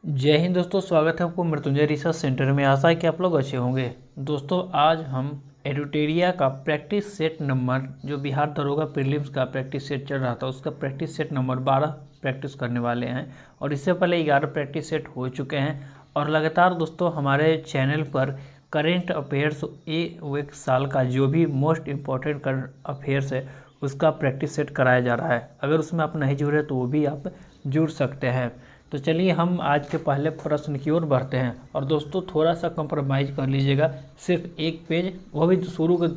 जय हिंद दोस्तों, स्वागत है आपको मृत्युंजय रिसर्च सेंटर में। आशा है कि आप लोग अच्छे होंगे। दोस्तों आज हम एडुटेरिया का प्रैक्टिस सेट नंबर, जो बिहार दरोगा प्रीलिम्स का प्रैक्टिस सेट चल रहा था, उसका प्रैक्टिस सेट नंबर 12 प्रैक्टिस करने वाले हैं। और इससे पहले 11 प्रैक्टिस सेट हो चुके हैं। और लगातार दोस्तों हमारे चैनल पर करेंट अफेयर्स एक साल का जो भी मोस्ट इम्पॉर्टेंट करंट अफेयर्स है उसका प्रैक्टिस सेट कराया जा रहा है। अगर उसमें आप नहीं जुड़े तो वो भी आप जुड़ सकते हैं। तो चलिए हम आज के पहले प्रश्न की ओर बढ़ते हैं। और दोस्तों थोड़ा सा कंप्रोमाइज़ कर लीजिएगा, सिर्फ एक पेज, वो भी शुरू के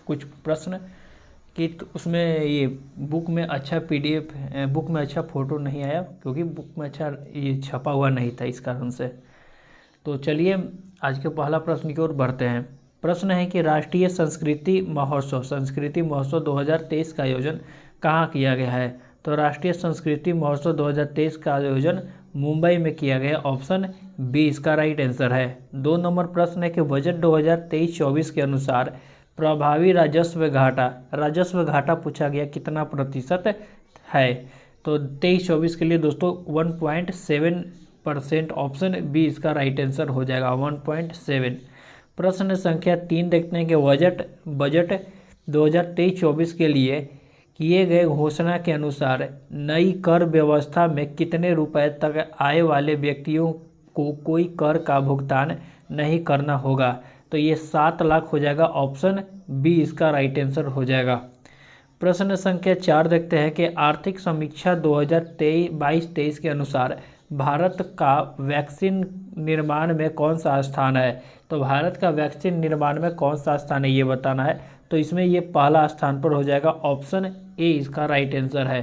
कुछ प्रश्न कि उसमें ये बुक में अच्छा PDF बुक में अच्छा फ़ोटो नहीं आया, क्योंकि बुक में अच्छा ये छपा हुआ नहीं था, इस कारण से। तो चलिए आज के पहला प्रश्न की ओर बढ़ते हैं। प्रश्न है कि राष्ट्रीय संस्कृति महोत्सव 2023 का आयोजन कहाँ किया गया है। तो राष्ट्रीय संस्कृति महोत्सव 2023 का आयोजन मुंबई में किया गया। ऑप्शन बी इसका राइट आंसर है। 2 नंबर प्रश्न है कि बजट 2023-24 के अनुसार प्रभावी राजस्व घाटा पूछा गया, कितना प्रतिशत है। तो 23-24 के लिए दोस्तों 1.7%। ऑप्शन बी इसका राइट आंसर हो जाएगा, 1.7। प्रश्न संख्या 3 देखते हैं कि बजट 2023-24 के लिए किए गए घोषणा के अनुसार नई कर व्यवस्था में कितने रुपए तक आय वाले व्यक्तियों को कोई कर का भुगतान नहीं करना होगा। तो ये 7 लाख हो जाएगा। ऑप्शन बी इसका राइट आंसर हो जाएगा। प्रश्न संख्या 4 देखते हैं कि आर्थिक समीक्षा 2022-23 के अनुसार भारत का वैक्सीन निर्माण में कौन सा स्थान है। तो भारत का वैक्सीन निर्माण में कौन सा स्थान है ये बताना है। तो इसमें ये पहला स्थान पर हो जाएगा। ऑप्शन ए इसका राइट आंसर है।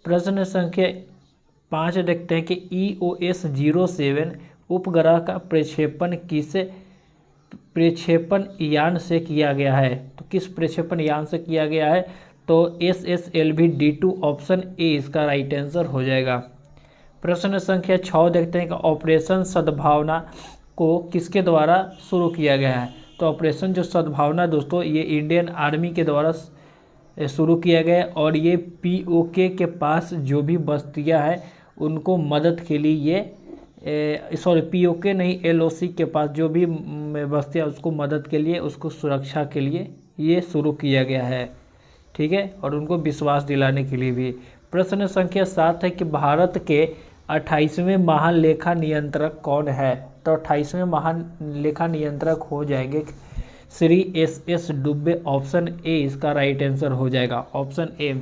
प्रश्न संख्या 5 देखते हैं कि EOS 07 उपग्रह का प्रक्षेपण यान से किया गया है। तो किस प्रक्षेपण यान से किया गया है। तो SSLV-D2। ऑप्शन ए इसका राइट आंसर हो जाएगा। प्रश्न संख्या 6 देखते हैं कि ऑपरेशन सद्भावना को किसके द्वारा शुरू किया गया है। तो ऑपरेशन जो सद्भावना दोस्तों ये इंडियन आर्मी के द्वारा शुरू किया गया। और ये POK के पास जो भी बस्तियां हैं उनको मदद के लिए ये POK नहीं, LOC के पास जो भी बस्तियां उसको मदद के लिए, उसको सुरक्षा के लिए ये शुरू किया गया है। ठीक है, और उनको विश्वास दिलाने के लिए भी। प्रश्न संख्या 7 है कि भारत के 28वें महालेखा नियंत्रक कौन है। तो 28वें महालेखा नियंत्रक हो जाएंगे श्री SS डुब्बे। ऑप्शन ए इसका राइट आंसर हो जाएगा। ऑप्शन ए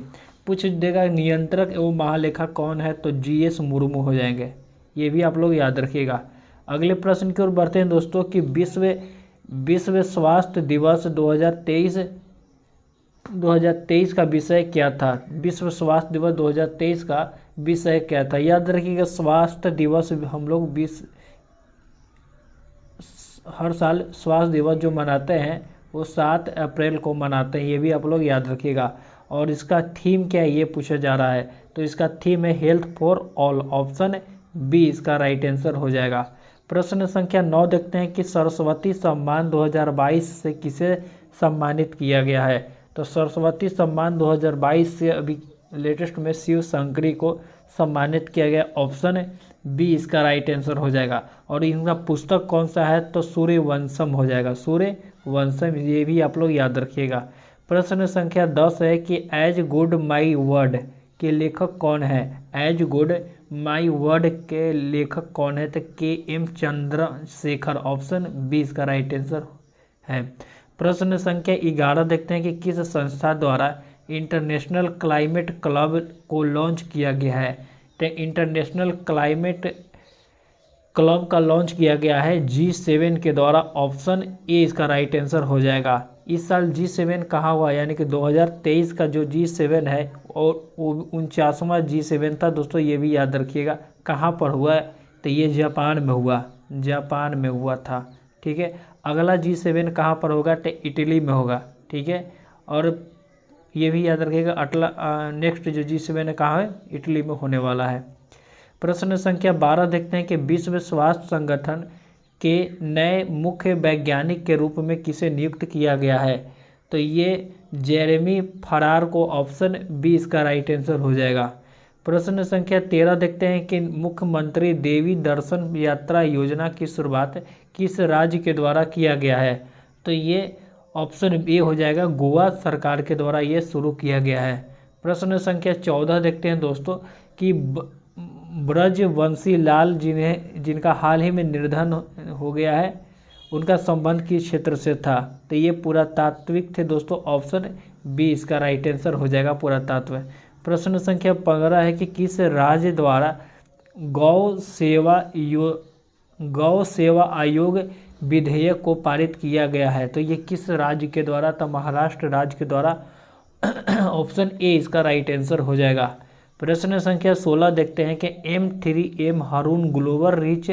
पूछ देगा नियंत्रक एवं महालेखा कौन है, तो GS मुर्मू हो जाएंगे। ये भी आप लोग याद रखिएगा। अगले प्रश्न की ओर बढ़ते हैं दोस्तों कि विश्व स्वास्थ्य दिवस 2023 का विषय क्या था। विश्व स्वास्थ्य दिवस 2023 का विषय क्या था, याद रखिएगा। स्वास्थ्य दिवस हम लोग हर साल स्वास्थ्य दिवस जो मनाते हैं वो 7 अप्रैल को मनाते हैं, ये भी आप लोग याद रखिएगा। और इसका थीम क्या है ये पूछा जा रहा है। तो इसका थीम है health for all. Option B इसका राइट आंसर हो जाएगा। प्रश्न संख्या 9 देखते हैं कि सरस्वती सम्मान 2022 से किसे सम्मानित किया गया है। तो सरस्वती सम्मान 2022 से अभी लेटेस्ट में शिव शंकरी को सम्मानित किया गया। ऑप्शन बी इसका राइट आंसर हो जाएगा। और इनका पुस्तक कौन सा है, तो सूर्यवंशम हो जाएगा, सूर्यवंशम, ये भी आप लोग याद रखिएगा। प्रश्न संख्या 10 है कि एज गुड माई वर्ड के लेखक कौन है। एज गुड माई वर्ड के लेखक कौन है, तो KM चंद्रशेखर। ऑप्शन बी इसका राइट आंसर है। प्रश्न संख्या 11 देखते हैं कि किस संस्था द्वारा इंटरनेशनल क्लाइमेट क्लब को लॉन्च किया गया है। तो इंटरनेशनल क्लाइमेट क्लब का लॉन्च किया गया है G7 के द्वारा। ऑप्शन ए इसका राइट आंसर हो जाएगा। इस साल G7 कहाँ हुआ, यानी कि 2023 का जो G7 है और 49वां G7 था दोस्तों, ये भी याद रखिएगा। कहाँ पर हुआ, तो ये जापान में हुआ था। ठीक है, अगला G7 कहाँ पर होगा, तो इटली में होगा। ठीक है, और ये भी याद रखिएगा नेक्स्ट जो G7 है कहाँ है, इटली में होने वाला है। प्रश्न संख्या 12 देखते हैं कि विश्व स्वास्थ्य संगठन के नए मुख्य वैज्ञानिक के रूप में किसे नियुक्त किया गया है। तो ये जेरेमी फरार को। ऑप्शन बी इसका राइट आंसर हो जाएगा। प्रश्न संख्या 13 देखते हैं कि मुख्यमंत्री देवी दर्शन यात्रा योजना की शुरुआत किस राज्य के द्वारा किया गया है। तो ये ऑप्शन ए हो जाएगा, गोवा सरकार के द्वारा ये शुरू किया गया है। प्रश्न संख्या 14 देखते हैं दोस्तों कि ब्रजवंशी लाल जिनका हाल ही में निधन हो गया है, उनका संबंध किस क्षेत्र से था। तो ये पुरातात्विक थे दोस्तों, ऑप्शन बी इसका राइट आंसर हो जाएगा, पुरातत्व। प्रश्न संख्या 15 है कि किस राज्य द्वारा गौ सेवा आयोग विधेयक को पारित किया गया है। तो ये किस राज्य के द्वारा था, महाराष्ट्र राज्य के द्वारा, ऑप्शन ए इसका राइट आंसर हो जाएगा। प्रश्न संख्या 16 देखते हैं कि M3M हारून ग्लोबल रिच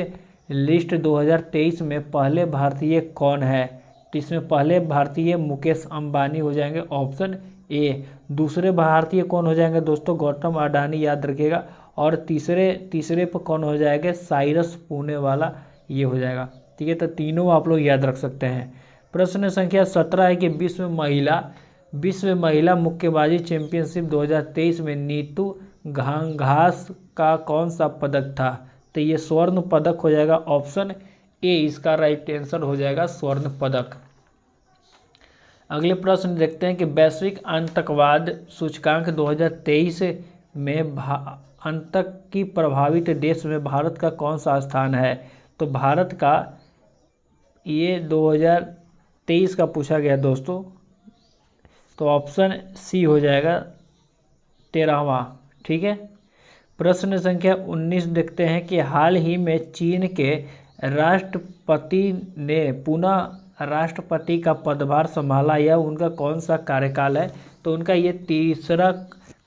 लिस्ट 2023 में पहले भारतीय कौन है। तो इसमें पहले भारतीय मुकेश अंबानी हो जाएंगे, ऑप्शन ए। दूसरे भारतीय कौन हो जाएंगे दोस्तों, गौतम अडानी, याद रखिएगा। और तीसरे पर कौन हो जाएगा, साइरस पूनेवाला, ये हो जाएगा। ठीक है, तो तीनों आप लोग याद रख सकते हैं। प्रश्न संख्या 17 है कि विश्व महिला मुक्केबाजी चैंपियनशिप 2023 में नीतू घास का कौन सा पदक था। तो ये स्वर्ण पदक हो जाएगा, ऑप्शन ए इसका राइट आंसर हो जाएगा, स्वर्ण पदक। अगले प्रश्न देखते हैं कि वैश्विक आतंकवाद सूचकांक 2023 में आतंकी प्रभावित देश में भारत का कौन सा स्थान है। तो भारत का ये 2023 का पूछा गया दोस्तों, तो ऑप्शन सी हो जाएगा, 13वां। ठीक है। प्रश्न संख्या 19 देखते हैं कि हाल ही में चीन के राष्ट्रपति ने पुनः राष्ट्रपति का पदभार संभाला, यह उनका कौन सा कार्यकाल है। तो उनका ये तीसरा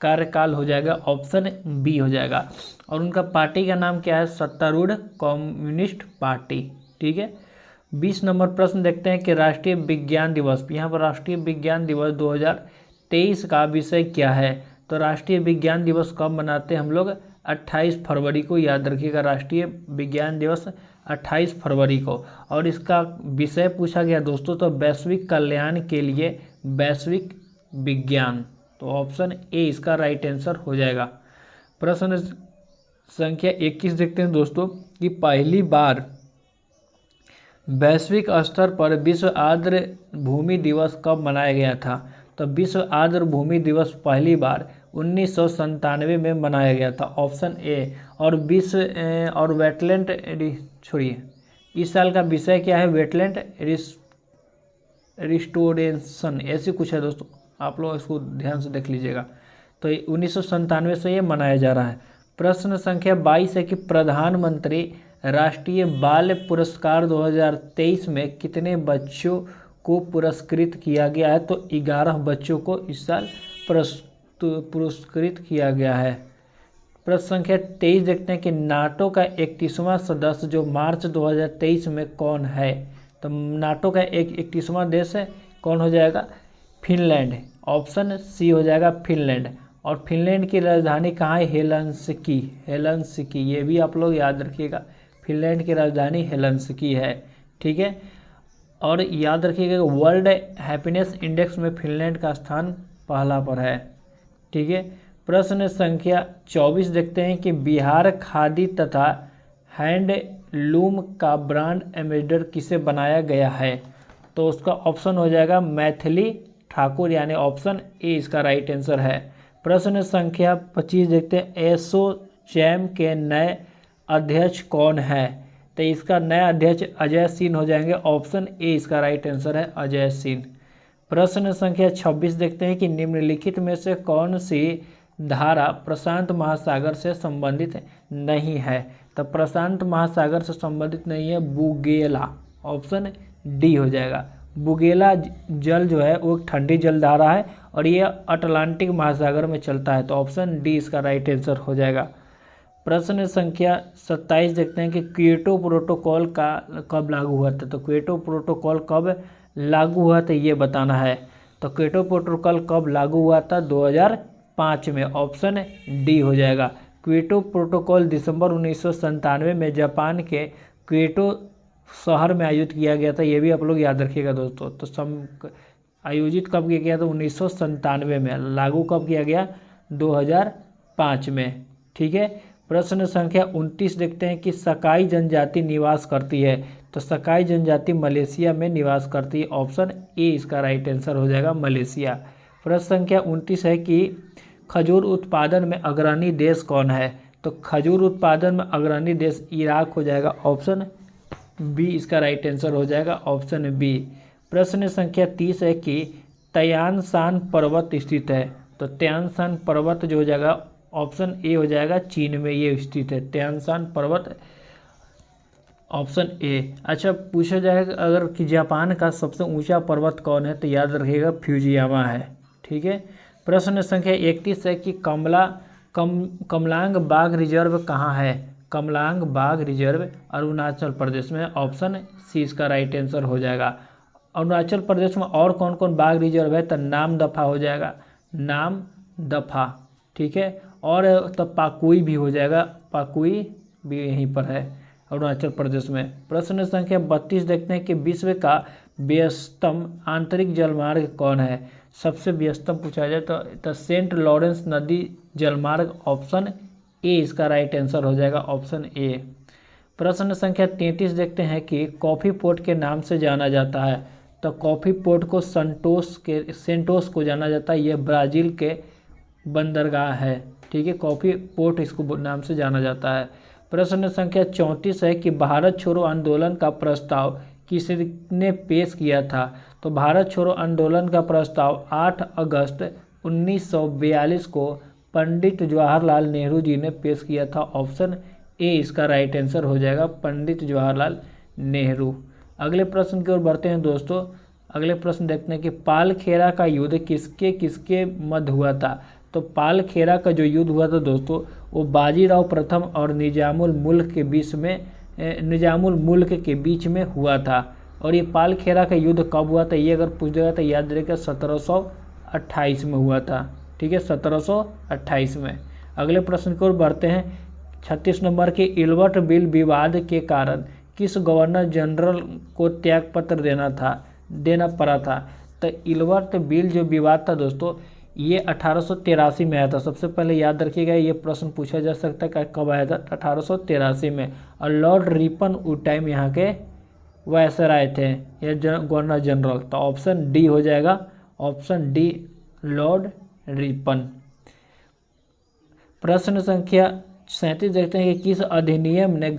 कार्यकाल हो जाएगा, ऑप्शन बी हो जाएगा। और उनका पार्टी का नाम क्या है, सत्तारूढ़ कम्युनिस्ट पार्टी। ठीक है। 20 नंबर प्रश्न देखते हैं कि राष्ट्रीय विज्ञान दिवस, यहाँ पर राष्ट्रीय विज्ञान दिवस 2023 का विषय क्या है। तो राष्ट्रीय विज्ञान दिवस कब मनाते हैं हम लोग, 28 फरवरी को, याद रखिएगा। राष्ट्रीय विज्ञान दिवस 28 फरवरी को। और इसका विषय पूछा गया दोस्तों, तो वैश्विक कल्याण के लिए वैश्विक विज्ञान। तो ऑप्शन ए इसका राइट आंसर हो जाएगा। प्रश्न संख्या 21 देखते हैं दोस्तों कि पहली बार वैश्विक स्तर पर विश्व आर्द्र भूमि दिवस कब मनाया गया था। तो विश्व आर्द्र भूमि दिवस पहली बार 1997 में मनाया गया था, ऑप्शन ए। और वेटलैंड छोड़िए, इस साल का विषय क्या है, वेटलैंड रिस्टोरेशन, ऐसे कुछ है दोस्तों, आप लोग इसको ध्यान से देख लीजिएगा। तो 1997 से ये मनाया जा रहा है। प्रश्न संख्या 22 है कि प्रधानमंत्री राष्ट्रीय बाल पुरस्कार 2023 में कितने बच्चों को पुरस्कृत किया गया है। तो 11 बच्चों को इस साल पुरस्कृत किया गया है। प्रश्न संख्या 23 देखते हैं कि नाटो का 31वां सदस्य जो मार्च 2023 में कौन है। तो नाटो का 31वां देश है, कौन हो जाएगा, फिनलैंड, ऑप्शन सी हो जाएगा, फिनलैंड। और फिनलैंड की राजधानी कहाँ है, हेलसिंकी, ये भी आप लोग याद रखिएगा, फिनलैंड की राजधानी हेलसिंकी है। ठीक है। और याद रखिएगा वर्ल्ड हैप्पीनेस इंडेक्स में फिनलैंड का स्थान पहला पर है। ठीक है। प्रश्न संख्या 24 देखते हैं कि बिहार खादी तथा हैंडलूम का ब्रांड एम्बेसडर किसे बनाया गया है। तो उसका ऑप्शन हो जाएगा मैथिली ठाकुर, यानी ऑप्शन ए इसका राइट आंसर है। प्रश्न संख्या 25 देखते हैं एसोचैम के नए अध्यक्ष कौन है। तो इसका नया अध्यक्ष अजय सिंह हो जाएंगे, ऑप्शन ए इसका राइट आंसर है, अजय सिंह। प्रश्न संख्या 26 देखते हैं कि निम्नलिखित में से कौन सी धारा प्रशांत महासागर से संबंधित नहीं है। तो प्रशांत महासागर से संबंधित नहीं है बुगेला, ऑप्शन डी हो जाएगा। बुगेला जल जो है वो ठंडी जलधारा है और ये अटलांटिक महासागर में चलता है, तो ऑप्शन डी इसका राइट आंसर हो जाएगा। प्रश्न संख्या 27 देखते हैं कि क्योटो प्रोटोकॉल का कब लागू हुआ था। तो क्योटो प्रोटोकॉल कब लागू हुआ था ये बताना है। तो क्योटो प्रोटोकॉल कब लागू हुआ था, 2005 में, ऑप्शन डी हो जाएगा। क्योटो प्रोटोकॉल दिसंबर 1997 में जापान के क्योटो शहर में आयोजित किया गया था, ये भी आप लोग याद रखिएगा दोस्तों। तो आयोजित कब किया गया था, 1997 में। लागू कब किया गया, 2005 में। ठीक है। प्रश्न संख्या 29 देखते हैं कि सकाई जनजाति निवास करती है, तो सकाई जनजाति मलेशिया में निवास करती है, ऑप्शन ए इसका राइट आंसर हो जाएगा मलेशिया। प्रश्न संख्या 29 है कि खजूर उत्पादन में अग्रणी देश कौन है, तो खजूर उत्पादन में अग्रणी देश इराक हो जाएगा, ऑप्शन बी इसका राइट आंसर हो जाएगा, ऑप्शन बी। प्रश्न संख्या 30 है कि तयान शान पर्वत स्थित है, तो तयान शान पर्वत जो हो जाएगा ऑप्शन ए हो जाएगा, चीन में ये स्थित है तयान शान पर्वत, ऑप्शन ए। अच्छा पूछा जाएगा अगर कि जापान का सबसे ऊंचा पर्वत कौन है, तो याद रखिएगा फ्यूजियामा है, ठीक है। प्रश्न संख्या 31 है कि कमलांग बाघ रिजर्व कहाँ है, कमलांग बाघ रिजर्व अरुणाचल प्रदेश में, ऑप्शन सी इसका राइट आंसर हो जाएगा। अरुणाचल प्रदेश में और कौन कौन बाघ रिजर्व है, तो नाम दफा हो जाएगा, नाम दफा, ठीक है। और तब पाकुई भी हो जाएगा, पाकुई भी यहीं पर है अरुणाचल प्रदेश में। प्रश्न संख्या 32 देखते हैं कि विश्व का व्यस्तम आंतरिक जलमार्ग कौन है, सबसे व्यस्तम पूछा जाए तो सेंट लॉरेंस नदी जलमार्ग, ऑप्शन ए इसका राइट आंसर हो जाएगा, ऑप्शन ए। प्रश्न संख्या 33 देखते हैं कि कॉफ़ी पोर्ट के नाम से जाना जाता है, तो कॉफ़ी पोर्ट को सेंटोस को जाना जाता है, यह ब्राज़ील के बंदरगाह है, ठीक है, कॉफ़ी पोर्ट इसको नाम से जाना जाता है। प्रश्न संख्या 34 है कि भारत छोड़ो आंदोलन का प्रस्ताव किसने पेश किया था, तो भारत छोड़ो आंदोलन का प्रस्ताव 8 अगस्त 1942 को पंडित जवाहरलाल नेहरू जी ने पेश किया था, ऑप्शन ए इसका राइट आंसर हो जाएगा, पंडित जवाहरलाल नेहरू। अगले प्रश्न की ओर बढ़ते हैं दोस्तों। अगले प्रश्न देखते हैं कि पालखेरा का युद्ध किसके किसके मध्य हुआ था, तो पालखेरा का जो युद्ध हुआ था दोस्तों वो बाजीराव प्रथम और निजामुल मुल्क के बीच में हुआ था। और ये पालखेरा का युद्ध कब हुआ था, ये अगर पूछ देगा तो याद रखिएगा 1728 में हुआ था, ठीक है, 1728 में। अगले प्रश्न की ओर बढ़ते हैं। 36 नंबर के इल्बर्ट बिल विवाद के कारण किस गवर्नर जनरल को त्यागपत्र देना पड़ा था, तो इल्बर्ट बिल जो विवाद था दोस्तों ये 1883 में आया था। सबसे पहले याद रखिएगा ये प्रश्न पूछा जा सकता है कब आया था, 1883 में। और लॉर्ड रिपन उस टाइम यहाँ के वायसराय थे, ये गवर्नर जनरल, तो ऑप्शन डी हो जाएगा, ऑप्शन डी लॉर्ड रिपन। प्रश्न संख्या 37 देखते हैं कि किस अधिनियम में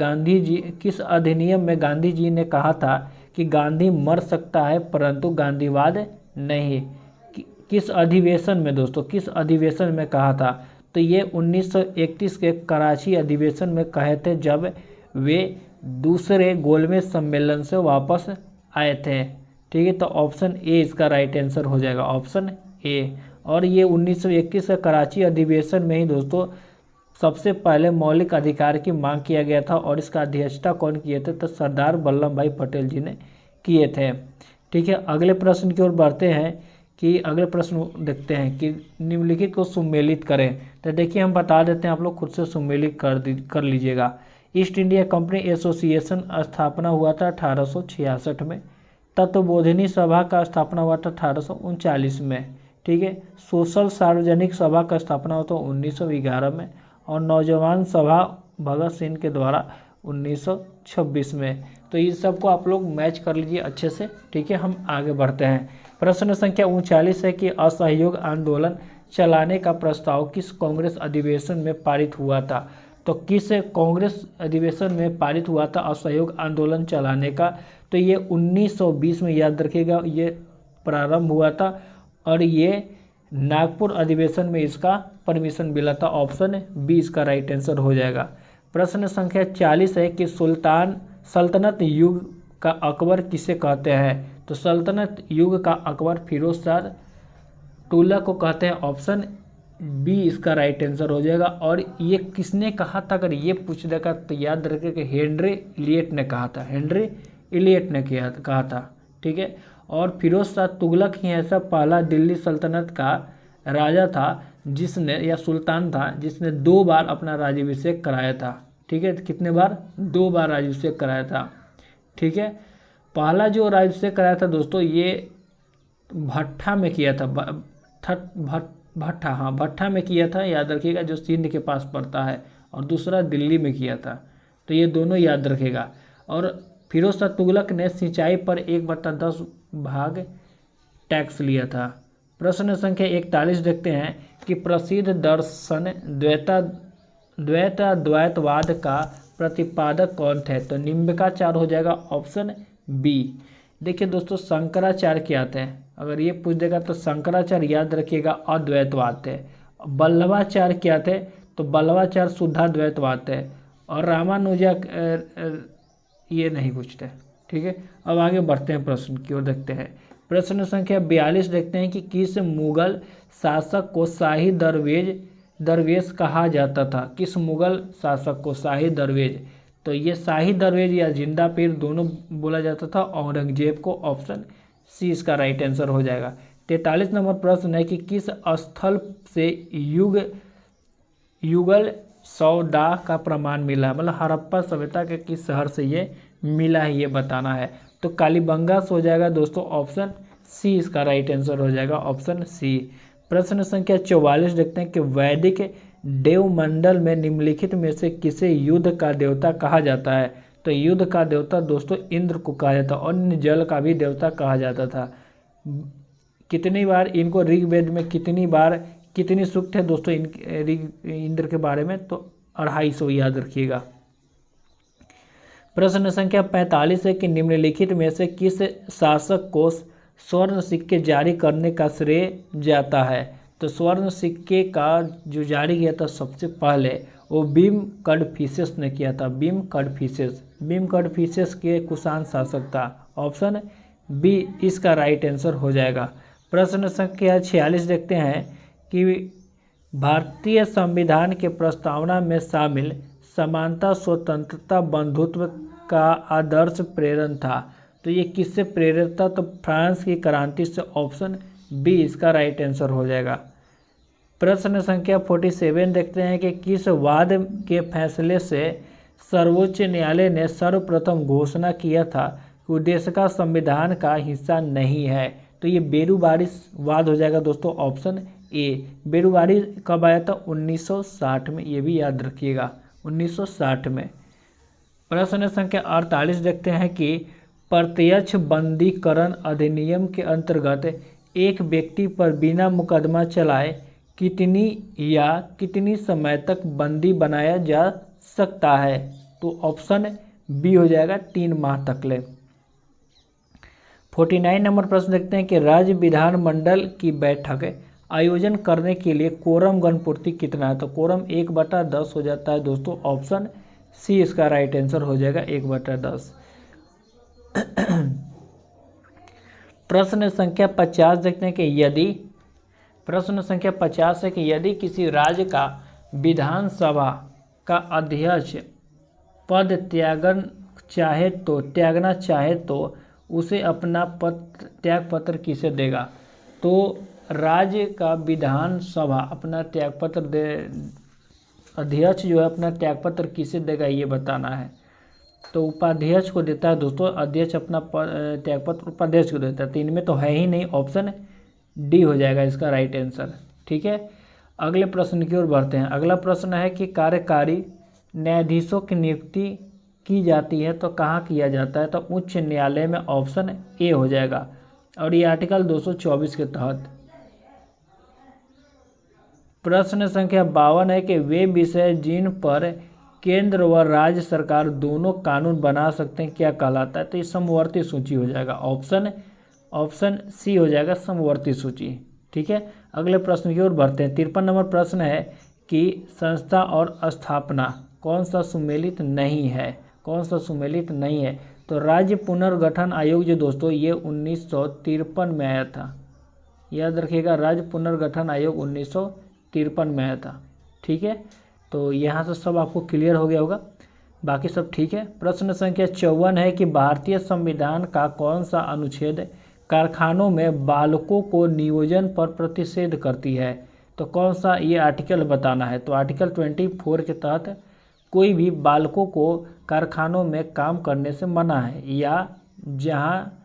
गांधी जी ने कहा था कि गांधी मर सकता है परंतु गांधीवाद नहीं, किस अधिवेशन में दोस्तों, किस अधिवेशन में कहा था, तो ये 1931 के कराची अधिवेशन में कहे थे जब वे दूसरे गोलमेज सम्मेलन से वापस आए थे, ठीक है, तो ऑप्शन ए इसका राइट आंसर हो जाएगा, ऑप्शन ए। और ये 1931 का कराची अधिवेशन में ही दोस्तों सबसे पहले मौलिक अधिकार की मांग किया गया था और इसका अध्यक्षता कौन किए थे, तो सरदार वल्लभ भाई पटेल जी ने किए थे, ठीक है। अगले प्रश्न की ओर बढ़ते हैं कि अगले प्रश्न देखते हैं कि निम्नलिखित को सुमेलित करें, तो देखिए हम बता देते हैं, आप लोग खुद से सुमेलित कर लीजिएगा। ईस्ट इंडिया कंपनी एसोसिएशन स्थापना हुआ था 1866 में, तत्वबोधिनी सभा का स्थापना हुआ था 1839 में, ठीक है, सोशल सार्वजनिक सभा का स्थापना हुआ था 1911 में, और नौजवान सभा भगत सिंह के द्वारा 1926 में। तो इस सब को आप लोग मैच कर लीजिए अच्छे से, ठीक है। हम आगे बढ़ते हैं। प्रश्न संख्या 39 है कि असहयोग आंदोलन चलाने का प्रस्ताव किस कांग्रेस अधिवेशन में पारित हुआ था, तो किस कांग्रेस अधिवेशन में पारित हुआ था असहयोग आंदोलन चलाने का, तो ये 1920 में याद रखिएगा ये प्रारंभ हुआ था और ये नागपुर अधिवेशन में इसका परमिशन मिला था, ऑप्शन बी इसका राइट आंसर हो जाएगा। प्रश्न संख्या 40 है कि सल्तनत युग का अकबर किसे कहते हैं, तो सल्तनत युग का अकबर फिरोज शाह तुगलक को कहते हैं, ऑप्शन बी इसका राइट आंसर हो जाएगा। और ये किसने कहा था, अगर ये पूछ देगा तो याद रखिए कि हेनरी इलियट ने कहा था, हेनरी इलियट ने कहा था, ठीक है। और फिरोज शाह तुगलक ही ऐसा पहला दिल्ली सल्तनत का राजा था जिसने या सुल्तान था जिसने 2 बार अपना राज्याभिषेक कराया था, ठीक है, कितने बार, 2 बार राज्याभिषेक कराया था, ठीक है। पहला जो राज्याभिषेक कराया था दोस्तों ये भट्टा में किया था, भट्टा, हाँ भट्टा में किया था, याद रखिएगा, जो सिंध के पास पड़ता है, और दूसरा दिल्ली में किया था। तो ये दोनों याद रखेगा। और फिरोज शाह तुगलक ने सिंचाई पर 1/10 भाग टैक्स लिया था। प्रश्न संख्या 41 देखते हैं कि प्रसिद्ध दर्शन द्वैतवाद का प्रतिपादक कौन थे। तो निम्बिकाचार्य हो जाएगा ऑप्शन बी। देखिए दोस्तों, शंकराचार्य क्या थे, अगर ये पूछ देगा तो शंकराचार्य याद रखिएगा अद्वैतवाद थे। वल्लभाचार्य क्या थे, तो वल्लभाचार्य शुद्धाद्वैतवाद थे। और रामानुजा ये नहीं पूछते। ठीक है, अब आगे बढ़ते हैं, प्रश्न की ओर देखते हैं। प्रश्न संख्या 42 देखते हैं कि किस मुगल शासक को शाही दरवेश कहा जाता था। किस मुगल शासक को शाही दरवेश, तो ये शाही दरवेश या जिंदा पीर दोनों बोला जाता था औरंगजेब को। ऑप्शन सी इसका राइट आंसर हो जाएगा। 43 नंबर प्रश्न है कि किस स्थल से युगल सौदा का प्रमाण मिला है, मतलब हड़प्पा सभ्यता के किस शहर से ये मिला है, ये बताना है। तो कालीबंगा से हो जाएगा दोस्तों, ऑप्शन सी इसका राइट आंसर हो जाएगा, ऑप्शन सी। प्रश्न संख्या 44 देखते हैं कि वैदिक देवमंडल में निम्नलिखित में से किसे युद्ध का देवता कहा जाता है। तो युद्ध का देवता दोस्तों इंद्र को कहा जाता है, और जल का भी देवता कहा जाता था। कितनी बार इनको ऋग्वेद में कितनी सूक्त है दोस्तों इंद्र के बारे में, तो 250 याद रखिएगा। प्रश्न संख्या 45 है कि निम्नलिखित में से किस शासक को स्वर्ण सिक्के जारी करने का श्रेय जाता है। तो स्वर्ण सिक्के का जो जारी किया था सबसे पहले वो भीम कडफिसेस ने किया था। भीम कडफिसेस के कुषाण शासक था। ऑप्शन बी इसका राइट आंसर हो जाएगा। प्रश्न संख्या 46 देखते हैं कि भारतीय संविधान के प्रस्तावना में शामिल समानता, स्वतंत्रता, बंधुत्व का आदर्श प्रेरण था। तो ये किससे प्रेरित था, तो फ्रांस की क्रांति से। ऑप्शन बी इसका राइट आंसर हो जाएगा। प्रश्न संख्या 47 देखते हैं कि किस वाद के फैसले से सर्वोच्च न्यायालय ने सर्वप्रथम घोषणा किया था कि देश का संविधान का हिस्सा नहीं है। तो ये बेरुवारी वाद हो जाएगा दोस्तों, ऑप्शन ए। बेरुवारी कब आया था, 1960 में, ये भी याद रखिएगा, 1960 में। प्रश्न संख्या 48 देखते हैं कि प्रत्यक्ष बंदीकरण अधिनियम के अंतर्गत एक व्यक्ति पर बिना मुकदमा चलाए कितनी समय तक बंदी बनाया जा सकता है। तो ऑप्शन बी हो जाएगा, 3 माह तक ले। 49 नंबर प्रश्न देखते हैं कि राज्य विधानमंडल की बैठक आयोजन करने के लिए कोरम गणपूर्ति कितना है। तो कोरम 1/10 हो जाता है दोस्तों, ऑप्शन सी इसका राइट आंसर हो जाएगा, 1/10। प्रश्न संख्या 50 देखते हैं कि प्रश्न संख्या 50 है कि यदि किसी राज्य का विधानसभा का अध्यक्ष पद त्यागना चाहे तो उसे अपना त्याग पत्र किसे देगा। तो राज्य का विधानसभा अपना त्यागपत्र अध्यक्ष जो है अपना त्यागपत्र किसे देगा, ये बताना है। तो उपाध्यक्ष को देता है दोस्तों, अध्यक्ष अपना त्यागपत्र उपाध्यक्ष को देता है। तो इनमें तो है ही नहीं, ऑप्शन डी हो जाएगा इसका राइट आंसर। ठीक है, अगले प्रश्न की ओर बढ़ते हैं। अगला प्रश्न है कि कार्यकारी न्यायाधीशों की नियुक्ति की जाती है तो कहाँ किया जाता है। तो उच्च न्यायालय में, ऑप्शन ए हो जाएगा। और ये आर्टिकल 224 के तहत। प्रश्न संख्या 52 है कि वे विषय जिन पर केंद्र व राज्य सरकार दोनों कानून बना सकते हैं क्या कहलाता है। तो ये समवर्ती सूची हो जाएगा, ऑप्शन सी हो जाएगा, समवर्ती सूची। ठीक है, अगले प्रश्न की ओर बढ़ते हैं। 53 नंबर प्रश्न है कि संस्था और स्थापना कौन सा सुमेलित नहीं है। तो राज्य पुनर्गठन आयोग जो दोस्तों ये 1953 में आया था, याद रखिएगा, राज्य पुनर्गठन आयोग 1953 में आया था। ठीक है, तो यहाँ से सब आपको क्लियर हो गया होगा, बाकी सब ठीक है। प्रश्न संख्या 54 है कि भारतीय संविधान का कौन सा अनुच्छेद कारखानों में बालकों को नियोजन पर प्रतिषेध करती है। तो कौन सा ये आर्टिकल बताना है। तो आर्टिकल 24 के तहत कोई भी बालकों को कारखानों में काम करने से मना है, या जहाँ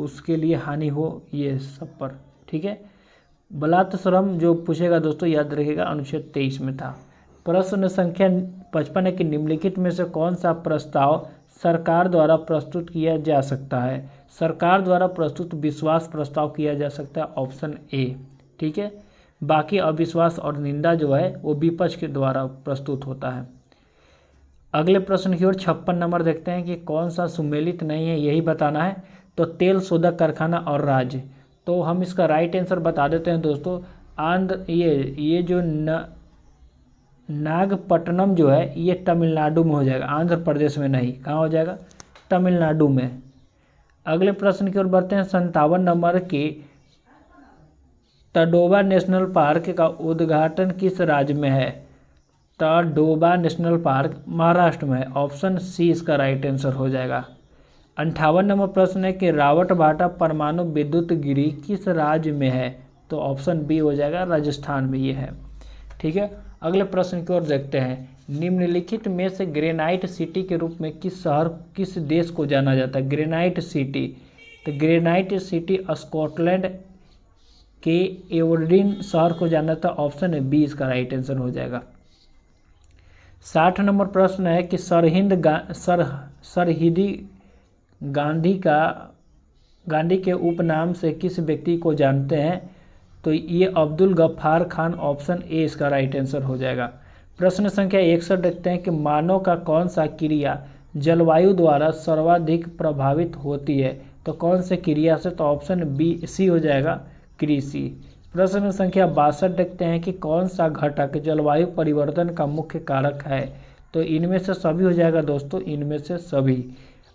उसके लिए हानि हो, ये सब पर। ठीक है, बलात्श्रम जो पूछेगा दोस्तों याद रखिएगा अनुच्छेद 23 में था। प्रश्न संख्या 55 है कि निम्नलिखित में से कौन सा प्रस्ताव सरकार द्वारा प्रस्तुत किया जा सकता है। सरकार द्वारा प्रस्तुत विश्वास प्रस्ताव किया जा सकता है, ऑप्शन ए। ठीक है, बाकी अविश्वास और निंदा जो है वो विपक्ष के द्वारा प्रस्तुत होता है। अगले प्रश्न की ओर 56 नंबर देखते हैं कि कौन सा सुमेलित नहीं है, यही बताना है। तो तेल शोधक कारखाना और राज्य, तो हम इसका राइट आंसर बता देते हैं दोस्तों। ये जो नागपट्टनम जो है ये तमिलनाडु में हो जाएगा, आंध्र प्रदेश में नहीं। कहाँ हो जाएगा? तमिलनाडु में। अगले प्रश्न की ओर बढ़ते हैं। 57 नंबर की तडोबा नेशनल पार्क का उद्घाटन किस राज्य में है? तडोबा नेशनल पार्क महाराष्ट्र में है, ऑप्शन सी इसका राइट आंसर हो जाएगा। 58 नंबर प्रश्न है कि रावतभाटा परमाणु विद्युत गिरी किस राज्य में है? तो ऑप्शन बी हो जाएगा, राजस्थान में ये है। ठीक है, अगले प्रश्न की ओर देखते हैं। निम्नलिखित में से ग्रेनाइट सिटी के रूप में किस देश को जाना जाता है? ग्रेनाइट सिटी, तो ग्रेनाइट सिटी स्कॉटलैंड के एवरडीन शहर को जाना था, ऑप्शन बी इसका राइट आंसर हो जाएगा। 60 नंबर प्रश्न है कि सरहिंदी गांधी के उपनाम से किस व्यक्ति को जानते हैं? तो ये अब्दुल गफ्फार खान, ऑप्शन ए इसका राइट आंसर हो जाएगा। प्रश्न संख्या 61 देखते हैं कि मानव का कौन सा क्रिया जलवायु द्वारा सर्वाधिक प्रभावित होती है? तो कौन से क्रिया से? तो ऑप्शन बी सी हो जाएगा, कृषि। प्रश्न संख्या 62 देखते हैं कि कौन सा घटक जलवायु परिवर्तन का मुख्य कारक है? तो इनमें से सभी हो जाएगा दोस्तों, इनमें से सभी।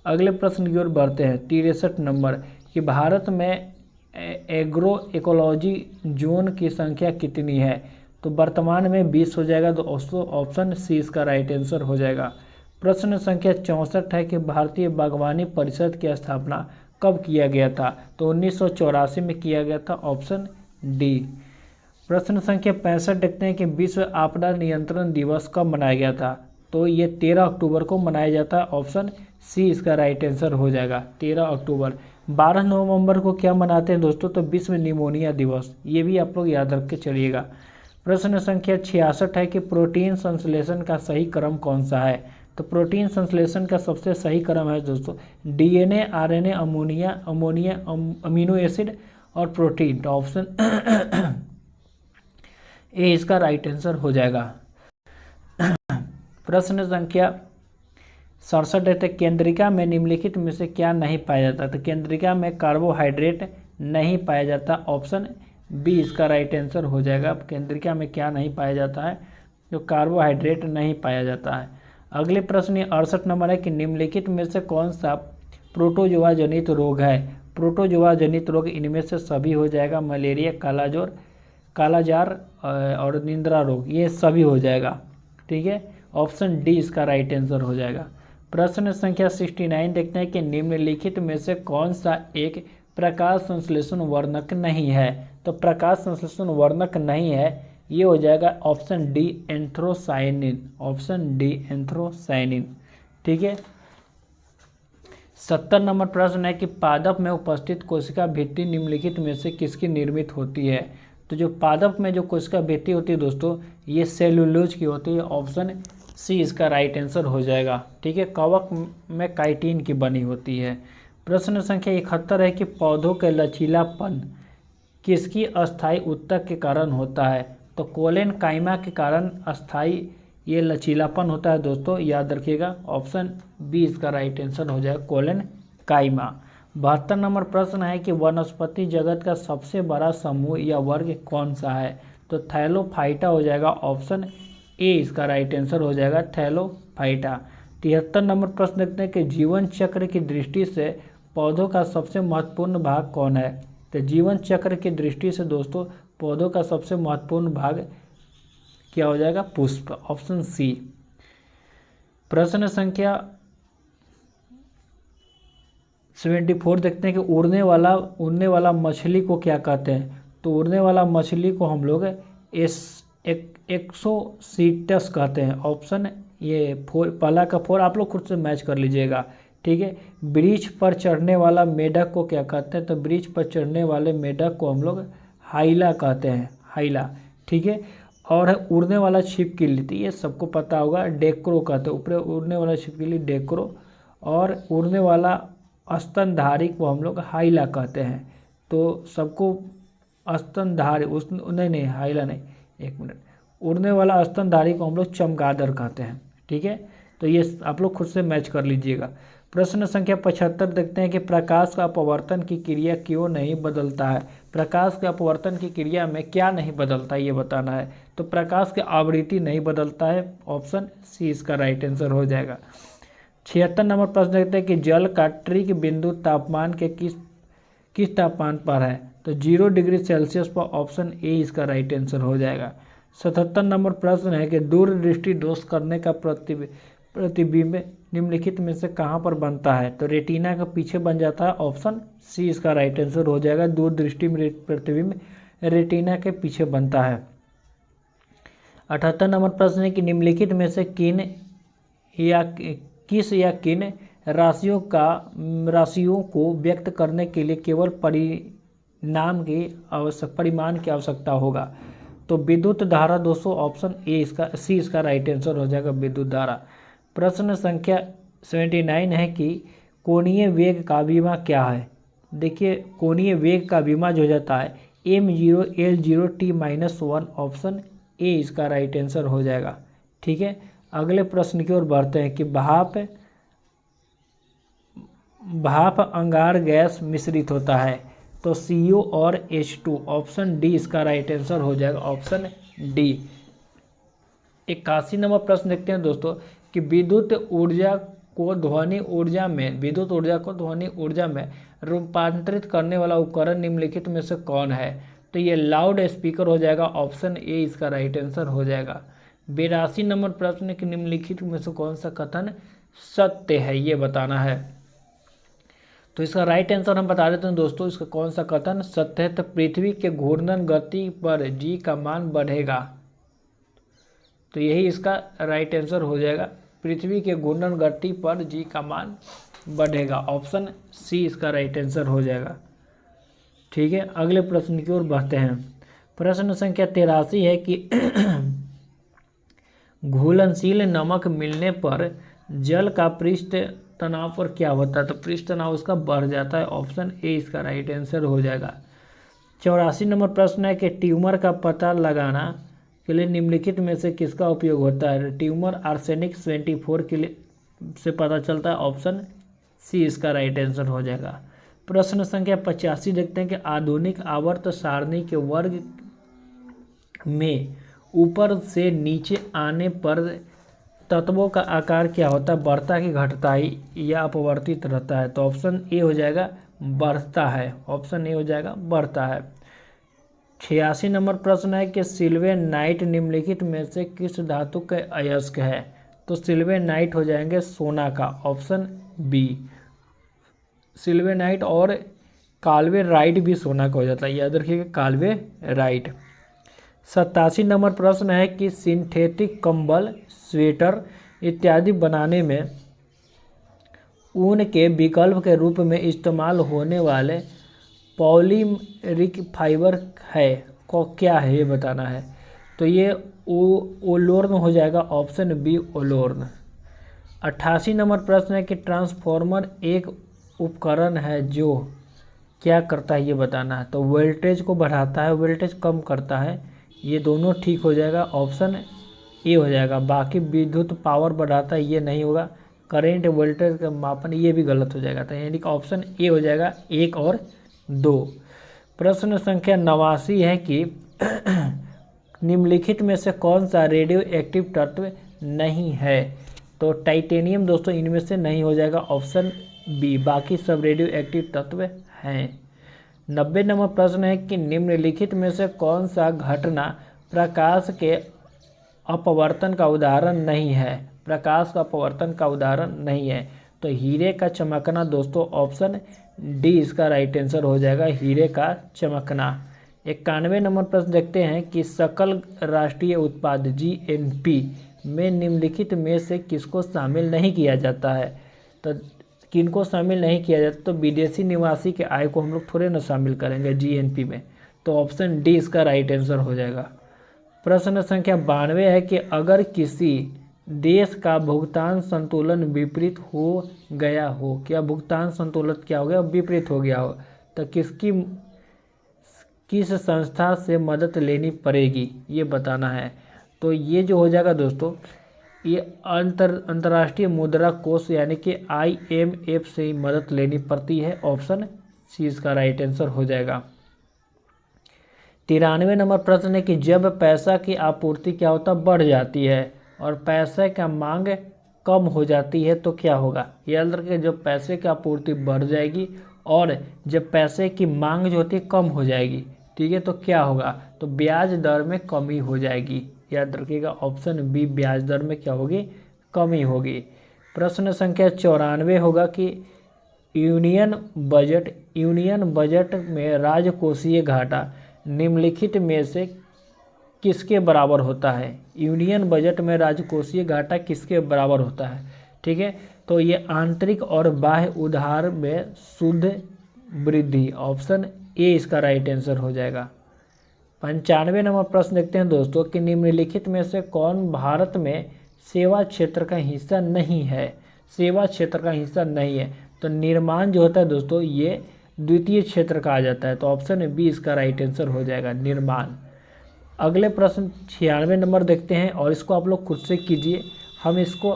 अगले प्रश्न की ओर बढ़ते हैं। 63 नंबर कि भारत में एग्रो इकोलॉजी जोन की संख्या कितनी है? तो वर्तमान में 20 हो जाएगा, तो ऑप्शन सी इसका राइट आंसर हो जाएगा। प्रश्न संख्या 64 है कि भारतीय बागवानी परिषद की स्थापना कब किया गया था? तो 1984 में किया गया था, ऑप्शन डी। प्रश्न संख्या 65 देखते हैं कि विश्व आपदा नियंत्रण दिवस कब मनाया गया था? तो ये 13 अक्टूबर को मनाया जाता है, ऑप्शन सी इसका राइट आंसर हो जाएगा, 13 अक्टूबर। 12 नवंबर को क्या मनाते हैं दोस्तों? तो विश्व निमोनिया दिवस, ये भी आप लोग याद रख के चलिएगा। प्रश्न संख्या 66 है कि प्रोटीन संश्लेषण का सही क्रम कौन सा है? तो प्रोटीन संश्लेषण का सबसे सही क्रम है दोस्तों DNA, RNA, ammonia, amino acid और प्रोटीन, तो ऑप्शन ए इसका राइट आंसर हो जाएगा। प्रश्न संख्या 67 है केंद्रिका में निम्नलिखित में से क्या नहीं पाया जाता? तो केंद्रिका में कार्बोहाइड्रेट नहीं पाया जाता, ऑप्शन बी इसका राइट आंसर हो जाएगा। केंद्रिका में क्या नहीं पाया जाता है? जो कार्बोहाइड्रेट नहीं पाया जाता है। अगले प्रश्न 68 नंबर है कि निम्नलिखित में से कौन सा प्रोटोजोआ जनित रोग है? प्रोटोजोआ जनित रोग इनमें से सभी हो जाएगा, मलेरिया, कालाजार और निंद्रा रोग, ये सभी हो जाएगा। ठीक है, ऑप्शन डी इसका राइट आंसर हो जाएगा। प्रश्न संख्या 69 देखते हैं कि निम्नलिखित में से कौन सा एक प्रकाश संश्लेषण वर्णक नहीं है? तो प्रकाश संश्लेषण वर्णक नहीं है, ये हो जाएगा option D anthocyanin, option D anthocyanin. ठीक है, 70 नंबर प्रश्न है कि पादप में उपस्थित कोशिका भित्ति निम्नलिखित में से किसकी निर्मित होती है? तो जो पादप में जो कोशिका भित्ति होती है दोस्तों, ये सेलुलोज की होती है, ऑप्शन सी इसका राइट आंसर हो जाएगा। ठीक है, कवक में काइटिन की बनी होती है। प्रश्न संख्या 71 है कि पौधों के लचीलापन किसकी अस्थायी ऊतक के कारण होता है? तो कोलेन काइमा के कारण अस्थायी ये लचीलापन होता है दोस्तों, याद रखिएगा, ऑप्शन बी इसका राइट आंसर हो जाएगा, कोलेन काइमा। 72 नंबर प्रश्न है कि वनस्पति जगत का सबसे बड़ा समूह या वर्ग कौन सा है? तो थैलोफाइटा हो जाएगा, ऑप्शन ए इसका राइट आंसर हो जाएगा, थैलोफाइटा। 73 नंबर प्रश्न देखते हैं कि जीवन चक्र की दृष्टि से पौधों का सबसे महत्वपूर्ण भाग कौन है? तो जीवन चक्र की दृष्टि से दोस्तों पौधों का सबसे महत्वपूर्ण भाग क्या हो जाएगा? पुष्प, ऑप्शन सी। प्रश्न संख्या 74 देखते हैं कि उड़ने वाला मछली को क्या कहते हैं? तो उड़ने वाला मछली को हम लोग एक्सोसीटस कहते हैं, ऑप्शन ये पहला का 4 आप लोग खुद से मैच कर लीजिएगा। ठीक है, वृक्ष पर चढ़ने वाला मेढक को क्या कहते हैं? तो वृक्ष पर चढ़ने वाले मेढक को हम लोग हाइला कहते हैं, हाइला, ठीक है। और है उड़ने वाला छिपकली, तो ये सबको पता होगा, डेक्रो कहते हैं, ऊपर उड़ने वाला छिपकली डेक्रो, और उड़ने वाला स्तनधारी को हम लोग हाइला कहते हैं। तो सबको स्तनधारी उस नहीं हाइला नहीं, एक मिनट, उड़ने वाला स्तनधारी को हम लोग चमगादड़ कहते हैं, ठीक है। तो ये आप लोग खुद से मैच कर लीजिएगा। प्रश्न संख्या 75 देखते हैं कि प्रकाश का अपवर्तन की क्रिया क्यों नहीं बदलता है। प्रकाश के अपवर्तन की क्रिया में क्या नहीं बदलता ये बताना है। तो प्रकाश की आवृत्ति नहीं बदलता है, ऑप्शन सी इसका राइट आंसर हो जाएगा। 76 नंबर प्रश्न देखते हैं कि जल का ट्रिक बिंदु तापमान के किस तापमान पर है। तो 0 डिग्री सेल्सियस पर, ऑप्शन ए इसका राइट आंसर हो जाएगा। 77 नंबर प्रश्न है कि दूरदृष्टि दोष करने का प्रतिबिंब निम्नलिखित में से कहाँ पर बनता है। तो रेटिना के पीछे बन जाता है, ऑप्शन सी इसका राइट आंसर हो जाएगा। दूरदृष्टि प्रतिबिंब रेटिना के पीछे बनता है। 78 नंबर प्रश्न है कि निम्नलिखित में से किस या किन राशियों को व्यक्त करने के लिए केवल परिमाण की आवश्यकता होगा। तो विद्युत धारा दोस्तों, ऑप्शन ए इसका सी इसका राइट आंसर हो जाएगा, विद्युत धारा। प्रश्न संख्या 79 है कि कोणीय वेग का विमा क्या है। देखिए कोणीय वेग का विमा जो जाता है m0 l0 t-1, option A इसका राइट आंसर हो जाएगा, ठीक है। अगले प्रश्न की ओर बढ़ते हैं कि भाप अंगार गैस मिश्रित होता है। तो CO और H2, ऑप्शन डी इसका राइट आंसर हो जाएगा, ऑप्शन डी। 81 नंबर प्रश्न देखते हैं दोस्तों कि विद्युत ऊर्जा को ध्वनि ऊर्जा में रूपांतरित करने वाला उपकरण निम्नलिखित में से कौन है। तो ये लाउड स्पीकर हो जाएगा, ऑप्शन ए इसका राइट आंसर हो जाएगा। 82 नंबर प्रश्न कि निम्नलिखित में से कौन सा कथन सत्य है ये बताना है। तो इसका राइट आंसर हम बता देते हैं दोस्तों, इसका कौन सा कथन सत्य है। तो पृथ्वी के घूर्णन गति पर जी का मान बढ़ेगा, तो यही इसका राइट आंसर हो जाएगा। पृथ्वी के घूर्णन गति पर जी का मान बढ़ेगा, ऑप्शन सी इसका राइट आंसर हो जाएगा, ठीक है। अगले प्रश्न की ओर बढ़ते हैं। प्रश्न संख्या 83 है कि घुलनशील नमक मिलने पर जल का पृष्ठ तनाव पर क्या होता है। तो पृष्ठ तनाव उसका बढ़ जाता है, ऑप्शन ए इसका राइट आंसर हो जाएगा। 84 नंबर प्रश्न है कि ट्यूमर का पता लगाना के लिए निम्नलिखित में से किसका उपयोग होता है। ट्यूमर आर्सेनिक 24 के लिए से पता चलता है, ऑप्शन सी इसका राइट आंसर हो जाएगा। प्रश्न संख्या 85 देखते हैं कि आधुनिक आवर्त सारणी के वर्ग में ऊपर से नीचे आने पर तत्वों का आकार क्या होता है, बढ़ता कि घटता ही या अपवर्तित रहता है। तो ऑप्शन ए हो जाएगा बढ़ता है, ऑप्शन ए हो जाएगा बढ़ता है। 86 नंबर प्रश्न है कि सिल्वेनाइट निम्नलिखित में से किस धातु के अयस्क है। तो सिल्वेनाइट हो जाएंगे सोना का, ऑप्शन बी। सिल्वेनाइट और काल्वे राइट भी सोना का हो जाता है, याद रखिएगा काल्वे राइट। 87 नंबर प्रश्न है कि सिंथेटिक कंबल, स्वेटर इत्यादि बनाने में ऊन के विकल्प के रूप में इस्तेमाल होने वाले पॉलीमरिक फाइबर है को क्या है ये बताना है। तो ये ओलोर्न हो जाएगा, ऑप्शन बी ओलोर्न। 88 नंबर प्रश्न है कि ट्रांसफॉर्मर एक उपकरण है जो क्या करता है ये बताना है। तो वोल्टेज को बढ़ाता है, वोल्टेज कम करता है, ये दोनों ठीक हो जाएगा, ऑप्शन ए हो जाएगा। बाकी विद्युत पावर बढ़ाता है ये नहीं होगा, करंट वोल्टेज का मापन ये भी गलत हो जाएगा। तो यानी कि ऑप्शन ए हो जाएगा 1 और 2। प्रश्न संख्या 89 है कि निम्नलिखित में से कौन सा रेडियो एक्टिव तत्व नहीं है। तो टाइटेनियम दोस्तों इनमें से नहीं हो जाएगा, ऑप्शन बी। बाकी सब रेडियो एक्टिव तत्व हैं। 90 नंबर प्रश्न है कि निम्नलिखित में से कौन सा घटना प्रकाश के अपवर्तन का उदाहरण नहीं है। प्रकाश का अपवर्तन का उदाहरण नहीं है। तो हीरे का चमकना दोस्तों, ऑप्शन डी इसका राइट आंसर हो जाएगा, हीरे का चमकना। 91 नंबर प्रश्न देखते हैं कि सकल राष्ट्रीय उत्पाद GNP में निम्नलिखित में से किसको शामिल नहीं किया जाता है। तो किनको शामिल नहीं किया जाता, तो विदेशी निवासी के आय को हम लोग थोड़े ना शामिल करेंगे GNP में। तो ऑप्शन डी इसका राइट आंसर हो जाएगा। प्रश्न संख्या 92 है कि अगर किसी देश का भुगतान संतुलन विपरीत हो गया हो, क्या भुगतान संतुलन क्या हो गया, विपरीत हो गया हो, तो किस संस्था से मदद लेनी पड़ेगी ये बताना है। तो ये जो हो जाएगा दोस्तों, ये अंतर्राष्ट्रीय मुद्रा कोष यानी कि IMF से ही मदद लेनी पड़ती है। ऑप्शन सी इसका राइट आंसर हो जाएगा। 93 नंबर प्रश्न है कि जब पैसा की आपूर्ति क्या होता बढ़ जाती है और पैसे का मांग कम हो जाती है तो क्या होगा। याद रखिए, जब पैसे की आपूर्ति बढ़ जाएगी और जब पैसे की मांग जो होती है कम हो जाएगी, ठीक है, तो क्या होगा, तो ब्याज दर में कमी हो जाएगी। याद रखिएगा, ऑप्शन बी ब्याज दर में क्या होगी, कमी होगी। प्रश्न संख्या 94 होगा कि यूनियन बजट में राजकोषीय घाटा निम्नलिखित में से किसके बराबर होता है। यूनियन बजट में राजकोषीय घाटा किसके बराबर होता है, ठीक है, तो ये आंतरिक और बाह्य उधार में शुद्ध वृद्धि। ऑप्शन ए इसका राइट आंसर हो जाएगा। 95 नंबर प्रश्न देखते हैं दोस्तों कि निम्नलिखित में से कौन भारत में सेवा क्षेत्र का हिस्सा नहीं है। सेवा क्षेत्र का हिस्सा नहीं है तो निर्माण जो होता है दोस्तों ये द्वितीय क्षेत्र का आ जाता है, तो ऑप्शन बी इसका राइट आंसर हो जाएगा, निर्माण। अगले प्रश्न 96 नंबर देखते हैं और इसको आप लोग खुद से कीजिए। हम इसको,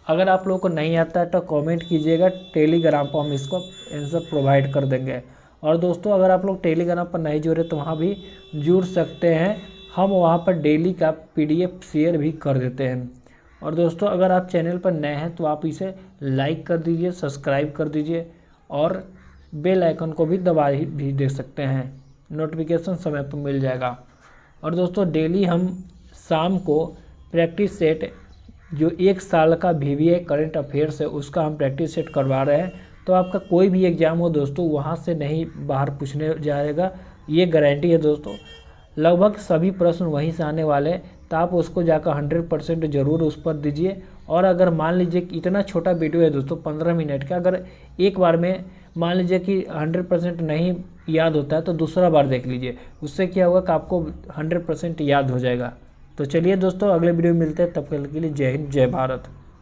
अगर आप लोगों को नहीं आता है तो कमेंट कीजिएगा, टेलीग्राम पर हम इसको आंसर प्रोवाइड कर देंगे। और दोस्तों अगर आप लोग टेलीग्राम पर नहीं जुड़े तो वहाँ भी जुड़ सकते हैं, हम वहाँ पर डेली का PDF शेयर भी कर देते हैं। और दोस्तों अगर आप चैनल पर नए हैं तो आप इसे लाइक कर दीजिए, सब्सक्राइब कर दीजिए और बेल आइकन को भी दबा भी दे सकते हैं, नोटिफिकेशन समय पर मिल जाएगा। और दोस्तों डेली हम शाम को प्रैक्टिस सेट जो 1 साल का VVI करंट अफेयर्स है उसका हम प्रैक्टिस सेट करवा रहे हैं, तो आपका कोई भी एग्ज़ाम हो दोस्तों वहाँ से नहीं बाहर पूछने जाएगा, ये गारंटी है दोस्तों। लगभग सभी प्रश्न वहीं से आने वाले हैं, तो आप उसको जाकर 100% ज़रूर उस पर दीजिए। और अगर मान लीजिए कि इतना छोटा वीडियो है दोस्तों 15 मिनट का, अगर एक बार में मान लीजिए कि 100% नहीं याद होता है तो दूसरा बार देख लीजिए, उससे क्या होगा कि आपको 100% याद हो जाएगा। तो चलिए दोस्तों अगले वीडियो में मिलते हैं, तब तक के लिए जय हिंद जय भारत।